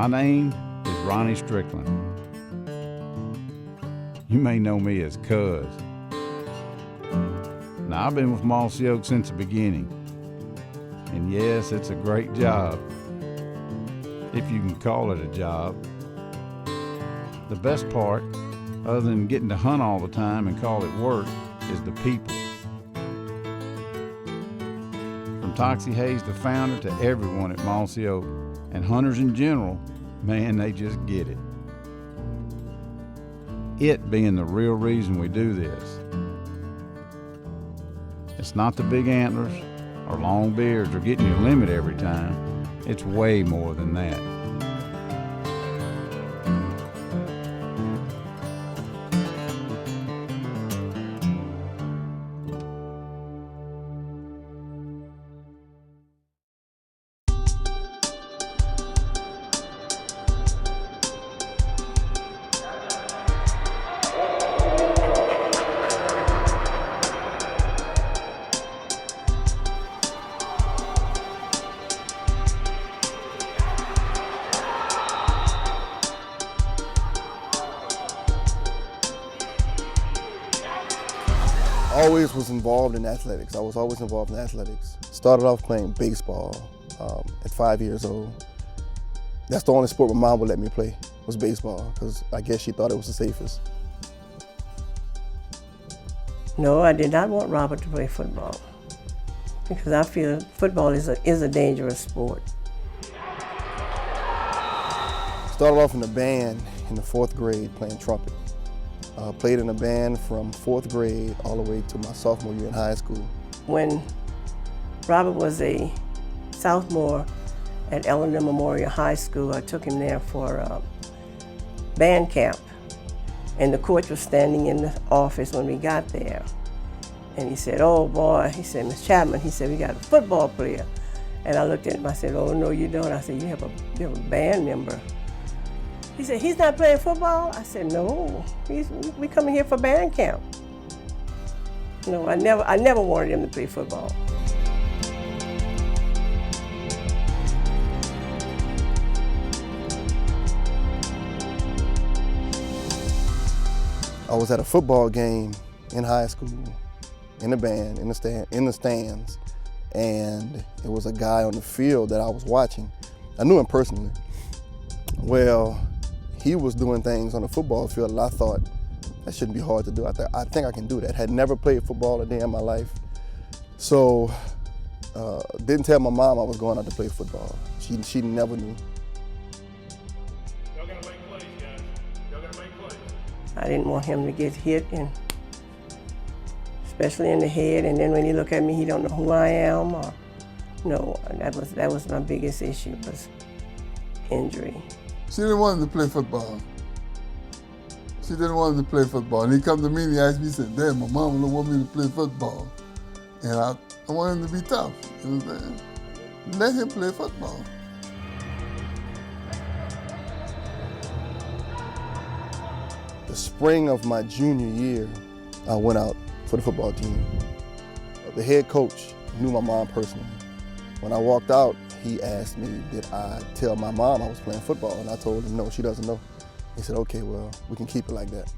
My name is Ronnie Strickland. You may know me as Cuz. Now, I've been with Mossy Oak since the beginning. And yes, it's a great job, if you can call it a job. The best part, other than getting to hunt all the time and call it work, is the people. From Toxie Hayes, the founder, to everyone at Mossy Oak, and hunters in general, man, they just get it. It being the real reason we do this. It's not the big antlers or long beards or getting your limit every time. It's way more than that. Always was involved in athletics. I was always involved in athletics. Started off playing baseball at 5 years old. That's the only sport my mom would let me play, was baseball, because I guess she thought it was the safest. No, I did not want Robert to play football, because I feel football is a dangerous sport. Started off in the band in the 4th grade playing trumpet. Played in a band from 4th grade all the way to my sophomore year in high school. When Robert was a sophomore at Eleanor Memorial High School, I took him there for band camp. And the coach was standing in the office when we got there. And he said, "Oh boy," he said, "Miss Chapman," he said, "we got a football player." And I looked at him, I said, "Oh no, you don't." I said, you have a band member." He said, "He's not playing football?" I said, "No, we coming here for band camp." No, I never wanted him to play football. I was at a football game in high school, in the band, in the stands, and it was a guy on the field that I was watching. I knew him personally. Well, he was doing things on the football field that I thought, that shouldn't be hard to do. I think I can do that. Had never played football a day in my life. So, didn't tell my mom I was going out to play football. She never knew. Y'all gotta make plays, guys. Y'all gotta make plays. I didn't want him to get hit, and especially in the head, and then when he look at me, he don't know who I am. Or, no, that was my biggest issue, was injury. She didn't want him to play football. She didn't want him to play football. And he come to me and he asked me, he said, "Dad, my mom don't want me to play football." And I want him to be tough. You know what I'm saying? Let him play football. The spring of my junior year, I went out for the football team. The head coach knew my mom personally. When I walked out, he asked me, did I tell my mom I was playing football? And I told him, no, she doesn't know. He said, okay, well, we can keep it like that.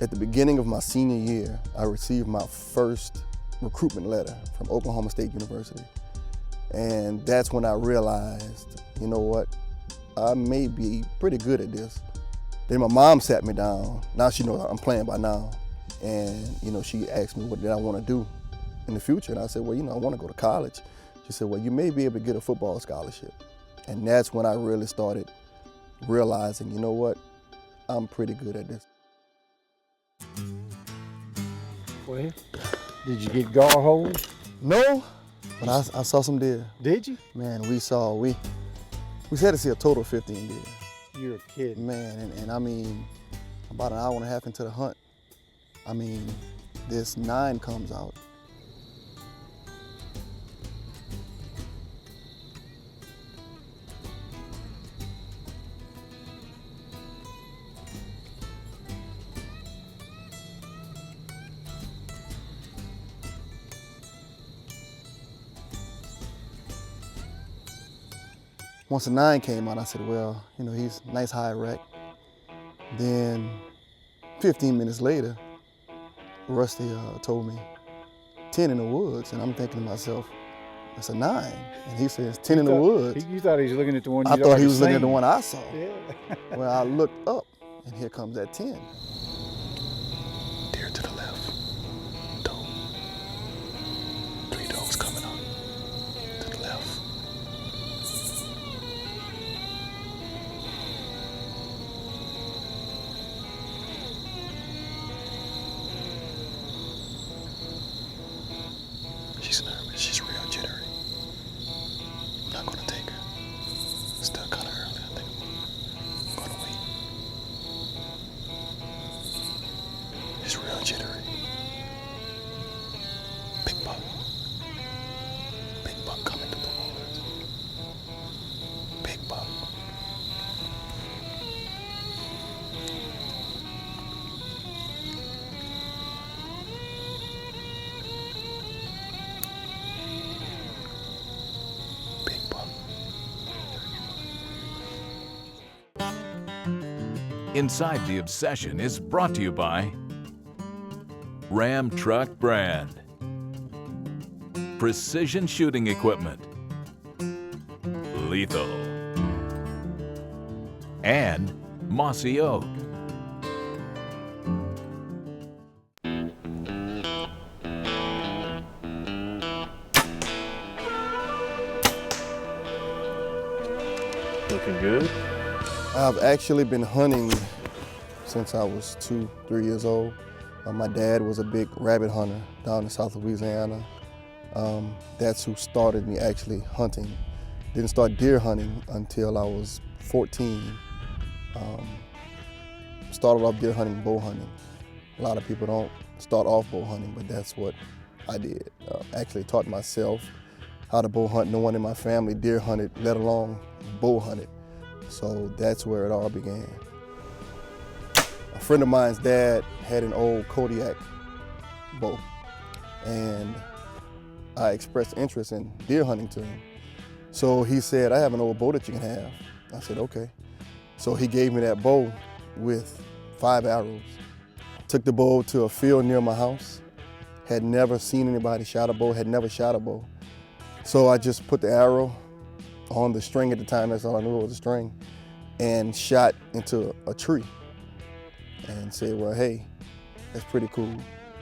At the beginning of my senior year, I received my first recruitment letter from Oklahoma State University. And that's when I realized, you know what, I may be pretty good at this. Then my mom sat me down. Now she knows I'm playing by now. And, you know, she asked me what did I want to do in the future. And I said, well, you know, I want to go to college. She said, well, you may be able to get a football scholarship. And that's when I really started realizing, you know what, I'm pretty good at this. Well, did you get gar holes? No, but I saw some deer. Did you? Man, we had to see a total of 15 deer. You're kidding. Man, and I mean, about an hour and a half into the hunt, I mean, this 9 comes out. Once the 9 came out, I said, well, you know, he's nice high rack. Then 15 minutes later, Rusty told me 10 in the woods, and I'm thinking to myself, it's a 9. And he says 10 in the woods. You thought he was looking at the one I you'd thought already he was looking at the seen. one I saw. Yeah. Well, I looked up, and here comes that 10. Deer to the left. Doe. 3 does coming up. To the left. She's nervous. She's real jittery. I'm not gonna take her. Still kind of early. I think I'm gonna wait. She's real jittery. Big buck. Big buck coming through the woods. Big buck. Big buck. Inside the Obsession is brought to you by Ram Truck Brand, Precision Shooting Equipment, Lethal, and Mossy Oak. Looking good. I've actually been hunting since I was 2, 3 years old. My dad was a big rabbit hunter down in South Louisiana. That's who started me actually hunting. Didn't start deer hunting until I was 14. Started off deer hunting, bow hunting. A lot of people don't start off bow hunting, but that's what I did. Actually taught myself how to bow hunt. No one in my family deer hunted, let alone bow hunted. So that's where it all began. A friend of mine's dad had an old Kodiak bow, and I expressed interest in deer hunting to him. So he said, I have an old bow that you can have. I said, okay. So he gave me that bow with 5 arrows. Took the bow to a field near my house. Had never seen anybody shot a bow, had never shot a bow. So I just put the arrow on the string at the time, that's all I knew it was a string, and shot into a tree and said, well, hey, that's pretty cool.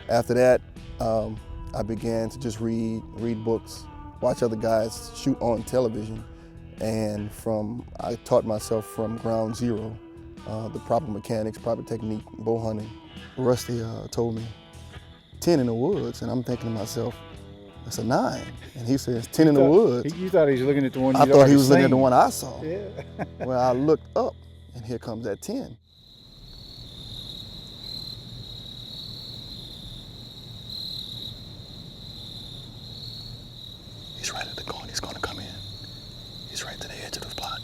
After that, I began to just read books, watch other guys shoot on television, and I taught myself from ground zero, the proper mechanics, proper technique, bow hunting. Rusty told me 10 in the woods, and I'm thinking to myself, that's a 9. And he says 10 in the woods. You thought he was looking at the one you'd I thought already he was looking at the seen. one I saw. Yeah. Well, I looked up, and here comes that 10. He's right at the corner. He's gonna come in. He's right to the edge of the plot.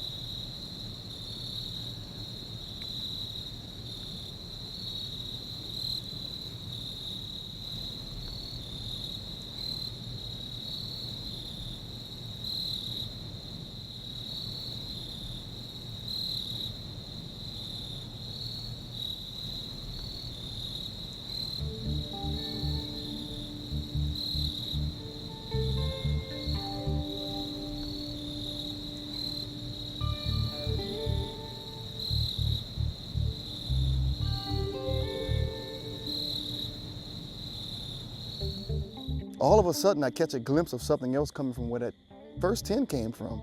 All of a sudden, I catch a glimpse of something else coming from where that first 10 came from,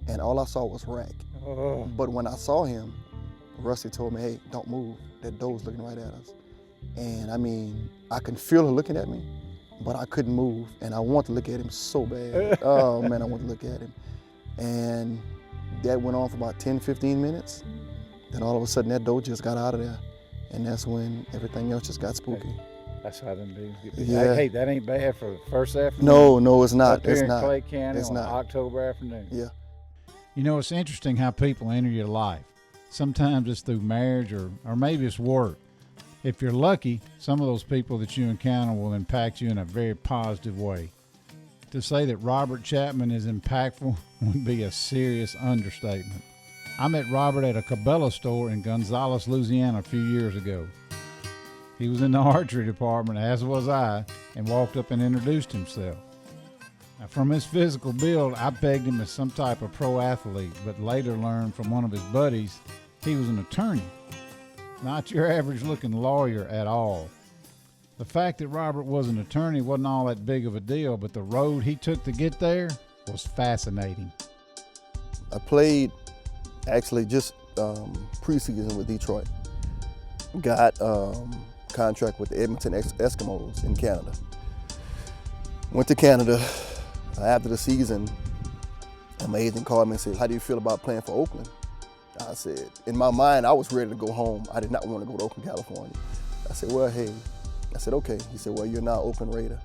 and all I saw was rack. Oh. But when I saw him, Rusty told me, hey, don't move. That doe's looking right at us. And I mean, I can feel her looking at me, but I couldn't move. And I want to look at him so bad. Oh man, I want to look at him. And that went on for about 10, 15 minutes. Then all of a sudden that doe just got out of there. And that's when everything else just got spooky. That's how them dudes get. Yeah. Hey, that ain't bad for the first afternoon. No, it's not. Up here It's in not. Clay County It's on not. October afternoon. Yeah. You know, it's interesting how people enter your life. Sometimes it's through marriage or maybe it's work. If you're lucky, some of those people that you encounter will impact you in a very positive way. To say that Robert Chapman is impactful would be a serious understatement. I met Robert at a Cabela store in Gonzales, Louisiana a few years ago. He was in the archery department, as was I, and walked up and introduced himself. Now, from his physical build, I pegged him as some type of pro athlete, but later learned from one of his buddies he was an attorney. Not your average looking lawyer at all. The fact that Robert was an attorney wasn't all that big of a deal, but the road he took to get there was fascinating. I played actually just preseason with Detroit. Got contract with the Edmonton Eskimos in Canada. Went to Canada. After the season, my agent called me and said, "How do you feel about playing for Oakland?" I said, in my mind, I was ready to go home. I did not want to go to Oakland, California. I said, well, hey. I said, okay. He said, well, you're now Oakland Raider.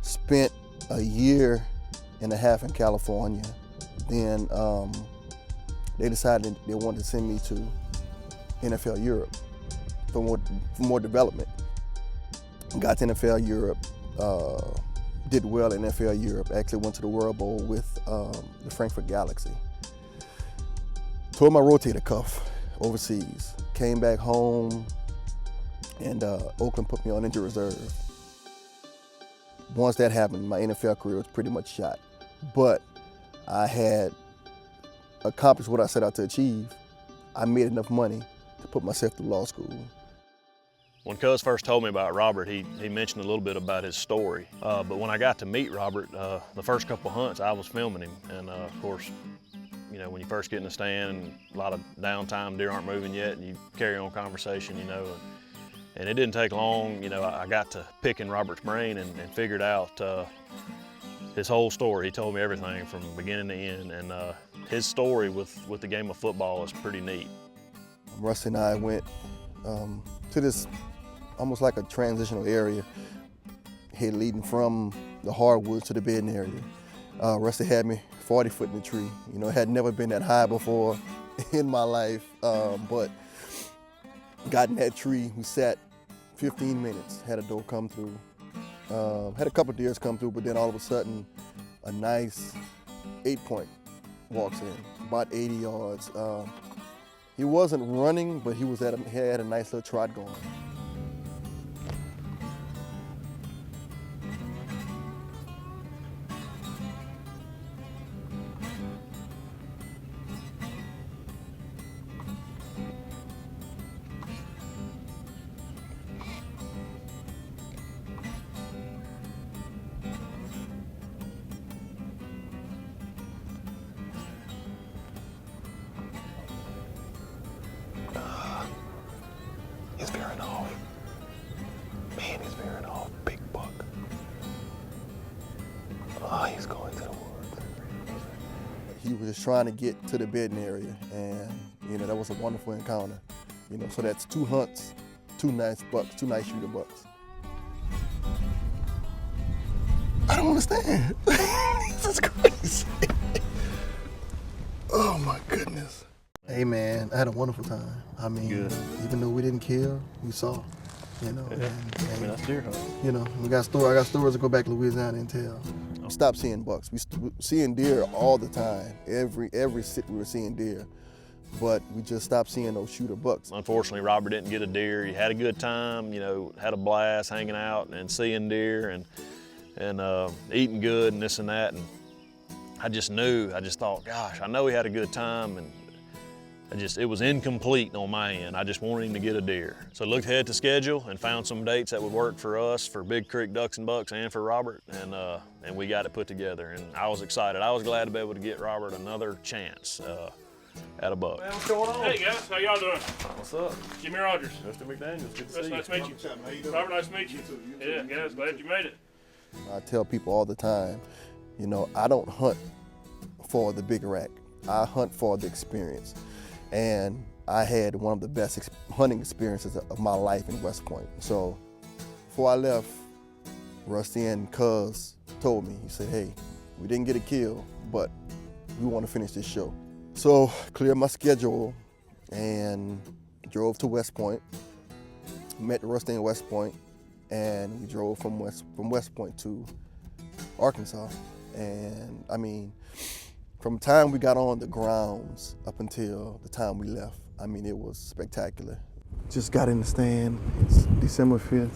Spent a year and a half in California. Then they decided they wanted to send me to NFL Europe for more development. Got to NFL Europe, did well in NFL Europe. Actually went to the World Bowl with the Frankfurt Galaxy. Tore my rotator cuff overseas. Came back home, and Oakland put me on injured reserve. Once that happened, my NFL career was pretty much shot. But I had accomplished what I set out to achieve. I made enough money to put myself through law school. When Cuz first told me about Robert, he mentioned a little bit about his story. But when I got to meet Robert, the first couple hunts, I was filming him. And of course, you know, when you first get in the stand and a lot of downtime, deer aren't moving yet, and you carry on conversation, you know. And it didn't take long, you know, I got to picking Robert's brain and figured out his whole story. He told me everything from beginning to end. And his story with the game of football is pretty neat. Rusty and I went to this almost like a transitional area, head leading from the hardwoods to the bedding area. Rusty had me 40 foot in the tree. You know, it had never been that high before in my life, but got in that tree. We sat 15 minutes, had a doe come through. Had a couple deers come through, but then all of a sudden, a nice 8-point walks in, about 80 yards. He wasn't running, but he had a nice little trot going. He's veering off. Man, he's veering off. Big buck. Oh, he's going to the woods. He was just trying to get to the bedding area, and you know, that was a wonderful encounter. You know, so that's 2 hunts, 2 nice bucks, 2 nice shooter bucks. I don't understand. This is crazy. Oh my goodness. Hey man, I had a wonderful time. I mean, Good. even though we didn't kill, we saw. You know, Yeah. I mean, that's deer hunting. you know, I got stories to go back to Louisiana and tell. Stop seeing bucks. We seeing deer all the time. Every sit we were seeing deer, but we just stopped seeing those shooter bucks. Unfortunately, Robert didn't get a deer. He had a good time, you know, had a blast hanging out and seeing deer and eating good and this and that. And I just thought, gosh, I know he had a good time, and it was incomplete on my end. I just wanted him to get a deer. So I looked ahead to schedule and found some dates that would work for us, for Big Creek Ducks and Bucks and for Robert, and we got it put together. And I was excited. I was glad to be able to get Robert another chance at a buck. Man, what's going on? Hey guys, how y'all doing? What's up? Jimmy Rogers. Mr. McDaniels, good to see you. Nice to meet you. Robert, nice to meet you. Yeah, guys, glad you made it. I tell people all the time, you know, I don't hunt for the big rack. I hunt for the experience. And I had one of the best hunting experiences of my life in West Point. So before I left, Rusty and Cuz told me, he said, hey, we didn't get a kill, but we want to finish this show. So cleared my schedule and drove to West Point, met Rusty in West Point, and we drove from West Point to Arkansas. And I mean, from the time we got on the grounds up until the time we left, I mean, it was spectacular. Just got in the stand. It's December 5th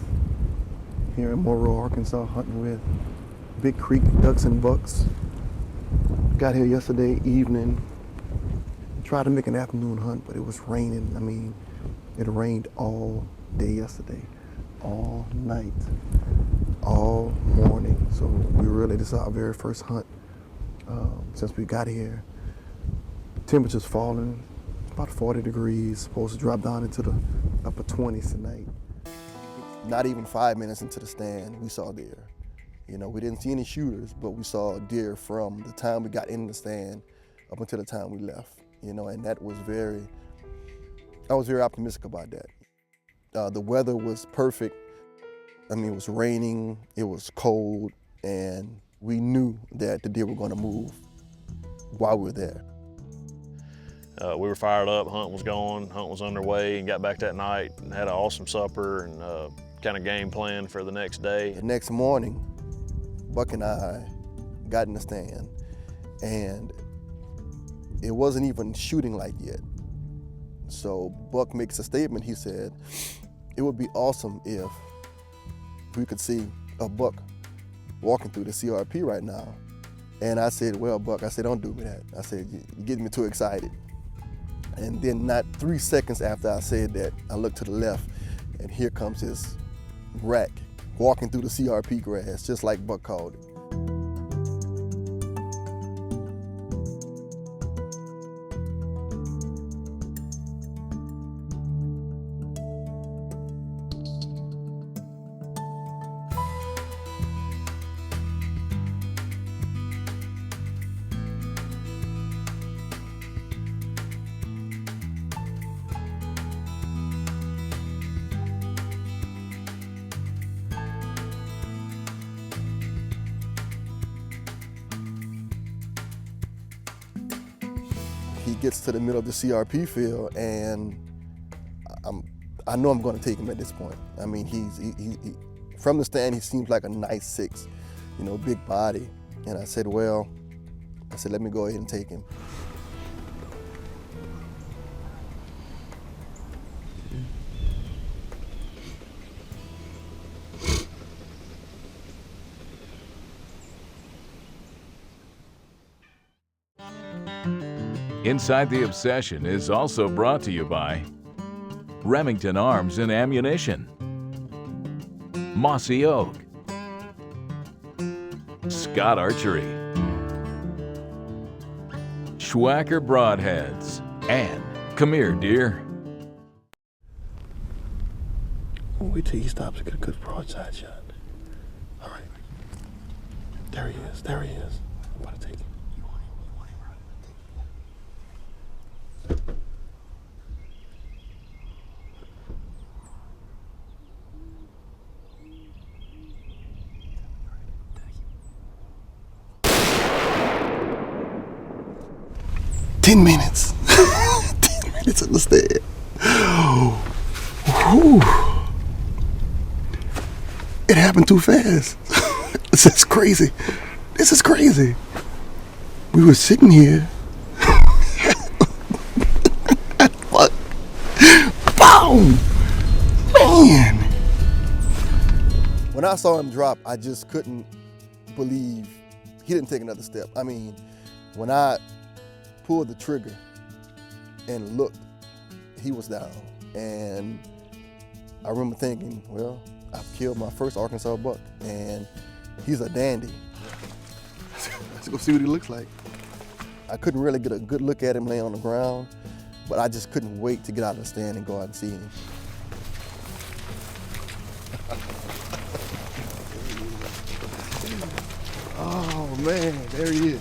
here in Monroe, Arkansas, hunting with Big Creek ducks and bucks. Got here yesterday evening. Tried to make an afternoon hunt, but it was raining. I mean, it rained all day yesterday, all night, all morning. So this is our very first hunt since we got here. Temperature's falling, about 40 degrees, supposed to drop down into the upper 20s tonight. Not even 5 minutes into the stand, we saw deer. You know, we didn't see any shooters, but we saw deer from the time we got in the stand up until the time we left. You know, and I was very optimistic about that. The weather was perfect. I mean, it was raining, it was cold, and we knew that the deer were gonna move while we were there. We were fired up, hunt was going, hunt was underway, and got back that night and had an awesome supper and kind of game plan for the next day. The next morning, Buck and I got in the stand, and it wasn't even shooting light yet. So Buck makes a statement. He said, it would be awesome if we could see a buck walking through the CRP right now. And I said, well, Buck, I said, don't do me that. I said, you're getting me too excited. And then not 3 seconds after I said that, I looked to the left, and here comes this rack walking through the CRP grass, just like Buck called it. He gets to the middle of the CRP field, and I know I'm going to take him at this point. I mean, he from the stand, he seems like a nice 6, you know, big body. And I said, let me go ahead and take him. Inside the Obsession is also brought to you by Remington Arms and Ammunition, Mossy Oak, Scott Archery, Schwacker Broadheads, and come here, dear. Wait till he stops to get a good broadside shot. All right. There he is. I'm about to take him. 10 minutes. 10 minutes in the stand. Whew. It happened too fast. This is crazy. We were sitting here. What? Boom! Man! When I saw him drop, I just couldn't believe he didn't take another step. I mean, when I pulled the trigger and looked, he was down. And I remember thinking, well, I've killed my first Arkansas buck, and he's a dandy. Let's go see what he looks like. I couldn't really get a good look at him laying on the ground, but I just couldn't wait to get out of the stand and go out and see him. Oh man, there he is.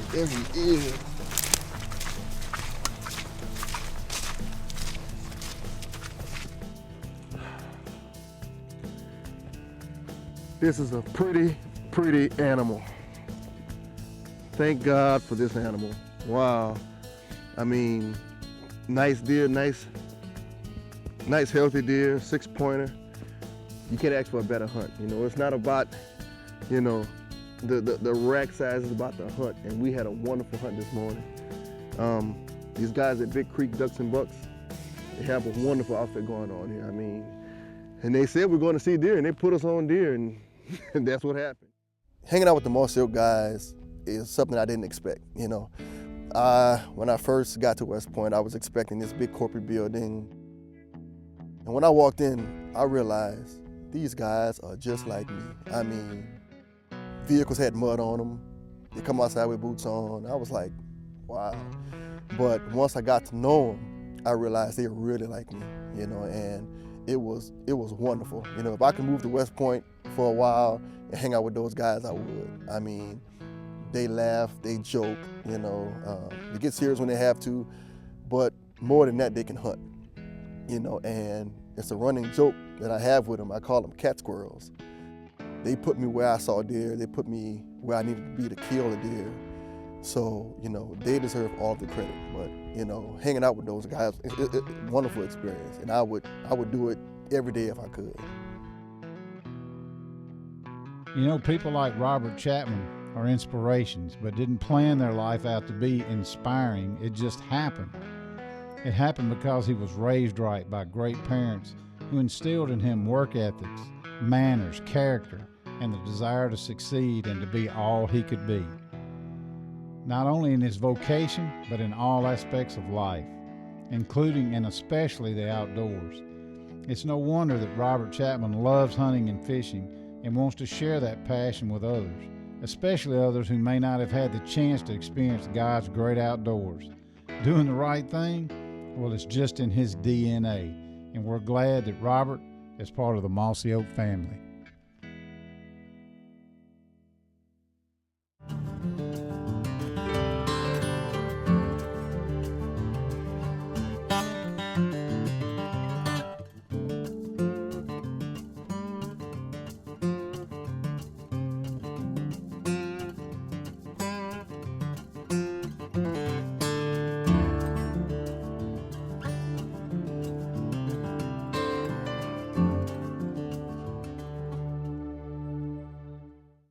This is a pretty animal. Thank God for this animal. Wow. I mean, nice deer, nice healthy deer, 6-pointer. You can't ask for a better hunt. You know, it's not about, you know, the rack size is about to hunt, and we had a wonderful hunt this morning. These guys at Big Creek Ducks and Bucks, they have a wonderful outfit going on here. I mean, and they said we're going to see deer, and they put us on deer, and that's what happened. Hanging out with the Mossy Oak guys is something I didn't expect, you know. When I first got to West Point, I was expecting this big corporate building. And when I walked in, I realized these guys are just like me. I mean, vehicles had mud on them. They come outside with boots on. I was like, wow. But once I got to know them, I realized they were really like me, you know, and it was wonderful. You know, if I could move to West Point for a while and hang out with those guys, I would. I mean, they laugh, they joke, you know, they get serious when they have to, but more than that, they can hunt, you know, and it's a running joke that I have with them. I call them cat squirrels. They put me where I saw deer, they put me where I needed to be to kill a deer. So, you know, they deserve all the credit, but, you know, hanging out with those guys, it's a wonderful experience, and I would do it every day if I could. You know, people like Robert Chapman are inspirations, but didn't plan their life out to be inspiring. It just happened. It happened because he was raised right by great parents who instilled in him work ethics, manners, character, and the desire to succeed and to be all he could be. Not only in his vocation, but in all aspects of life, including and especially the outdoors. It's no wonder that Robert Chapman loves hunting and fishing and wants to share that passion with others, especially others who may not have had the chance to experience God's great outdoors. Doing the right thing? Well, it's just in his DNA, and we're glad that Robert is part of the Mossy Oak family.